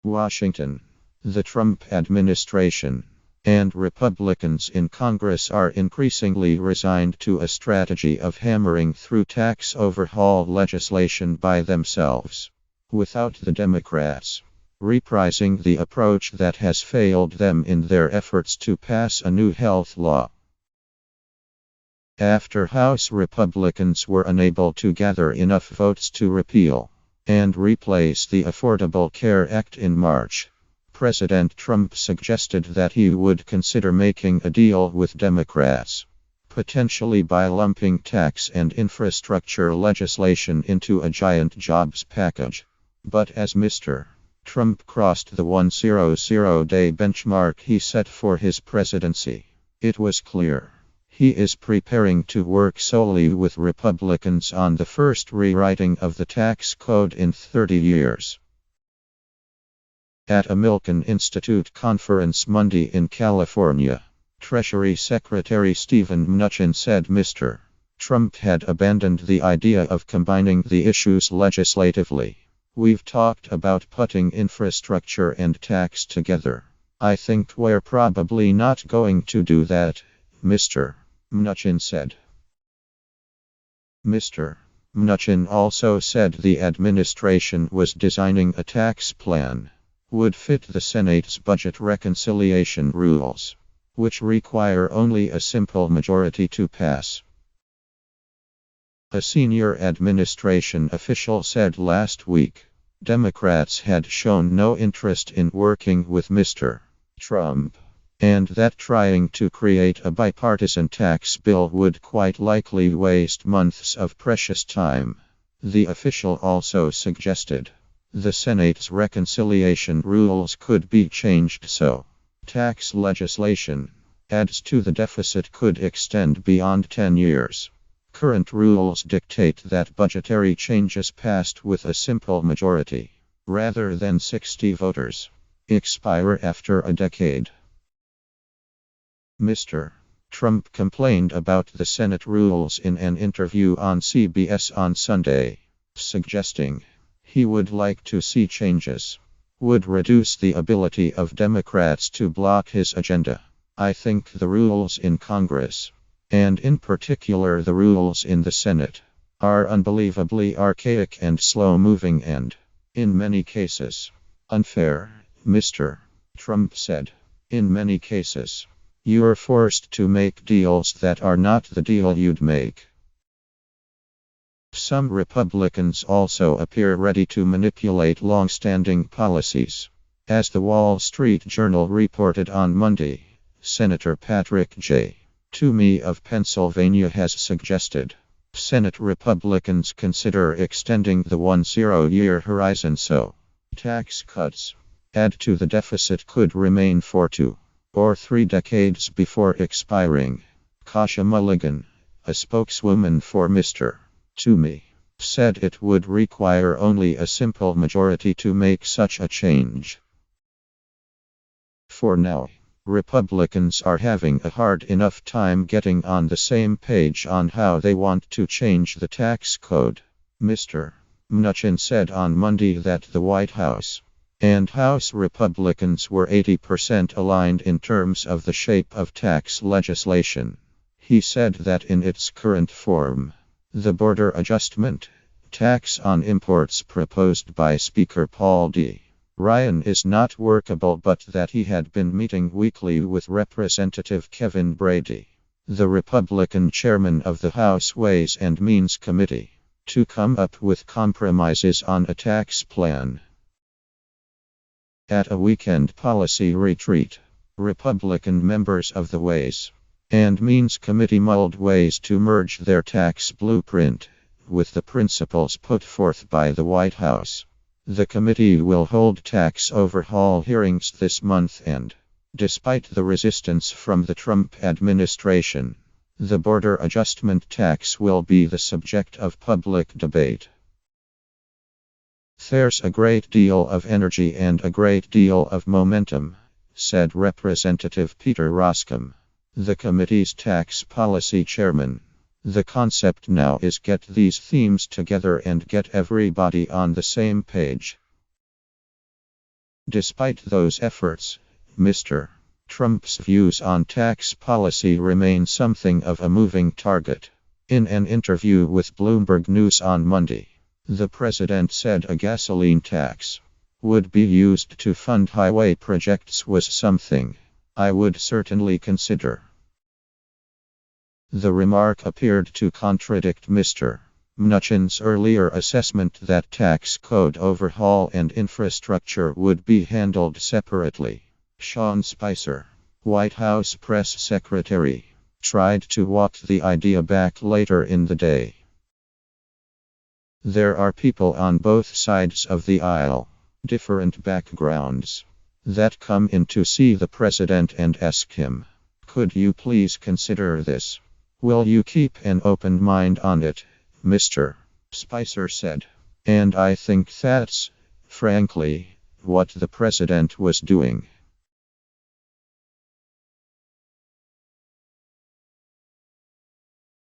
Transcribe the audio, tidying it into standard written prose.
Washington. The Trump administration and Republicans in Congress are increasingly resigned to a strategy of hammering through tax overhaul legislation by themselves, without the Democrats reprising the approach that has failed them in their efforts to pass a new health law. After House Republicans were unable to gather enough votes to repeal and replace the Affordable Care Act in March, President Trump suggested that he would consider making a deal with Democrats, potentially by lumping tax and infrastructure legislation into a giant jobs package. But as Mr. Trump crossed the 100-day benchmark he set for his presidency, it was clear he is preparing to work solely with Republicans on the first rewriting of the tax code in 30 years. At a Milken Institute conference Monday in California, Treasury Secretary Steven Mnuchin said Mr. Trump had abandoned the idea of combining the issues legislatively. "We've talked about putting infrastructure and tax together. I think we're probably not going to do that," Mr. Mnuchin said. Mr. Mnuchin also said the administration was designing a tax plan would fit the Senate's budget reconciliation rules, which require only a simple majority to pass. A senior administration official said last week Democrats had shown no interest in working with Mr. Trump, and that trying to create a bipartisan tax bill would quite likely waste months of precious time. The official also suggested the Senate's reconciliation rules could be changed so tax legislation adds to the deficit could extend beyond 10 years. Current rules dictate that budgetary changes passed with a simple majority, rather than 60 voters, expire after a decade. Mr. Trump complained about the Senate rules in an interview on CBS on Sunday, suggesting he would like to see changes would reduce the ability of Democrats to block his agenda. "I think the rules in Congress, and in particular the rules in the Senate, are unbelievably archaic and slow-moving and, in many cases, unfair," Mr. Trump said. "In many cases, you're forced to make deals that are not the deal you'd make." Some Republicans also appear ready to manipulate long-standing policies. As the Wall Street Journal reported on Monday, Senator Patrick J. Toomey of Pennsylvania has suggested Senate Republicans consider extending the 10-year horizon so tax cuts add to the deficit could remain for 2 or 3 decades before expiring. Kasia Mulligan, a spokeswoman for Mr. Toomey, said it would require only a simple majority to make such a change. For now, Republicans are having a hard enough time getting on the same page on how they want to change the tax code. Mr. Mnuchin said on Monday that the White House and House Republicans were 80% aligned in terms of the shape of tax legislation. He said that in its current form, the border adjustment tax on imports proposed by Speaker Paul D. Ryan is not workable, but that he had been meeting weekly with Representative Kevin Brady, the Republican chairman of the House Ways and Means Committee, to come up with compromises on a tax plan. At a weekend policy retreat, Republican members of the Ways and Means Committee mulled ways to merge their tax blueprint with the principles put forth by the White House. The committee will hold tax overhaul hearings this month and, despite the resistance from the Trump administration, the border adjustment tax will be the subject of public debate. "There's a great deal of energy and a great deal of momentum," said Representative Peter Roskam, the committee's tax policy chairman. "The concept now is get these themes together and get everybody on the same page." Despite those efforts, Mr. Trump's views on tax policy remain something of a moving target. In an interview with Bloomberg News on Monday, the president said a gasoline tax would be used to fund highway projects was something I would certainly consider. The remark appeared to contradict Mr. Mnuchin's earlier assessment that tax code overhaul and infrastructure would be handled separately. Sean Spicer, White House press secretary, tried to walk the idea back later in the day. There are people on both sides of the aisle, different backgrounds, that come in to see the president and ask him, "Could you please consider this? Will you keep an open mind on it?" Mr. Spicer said. And I think that's, frankly, what the president was doing.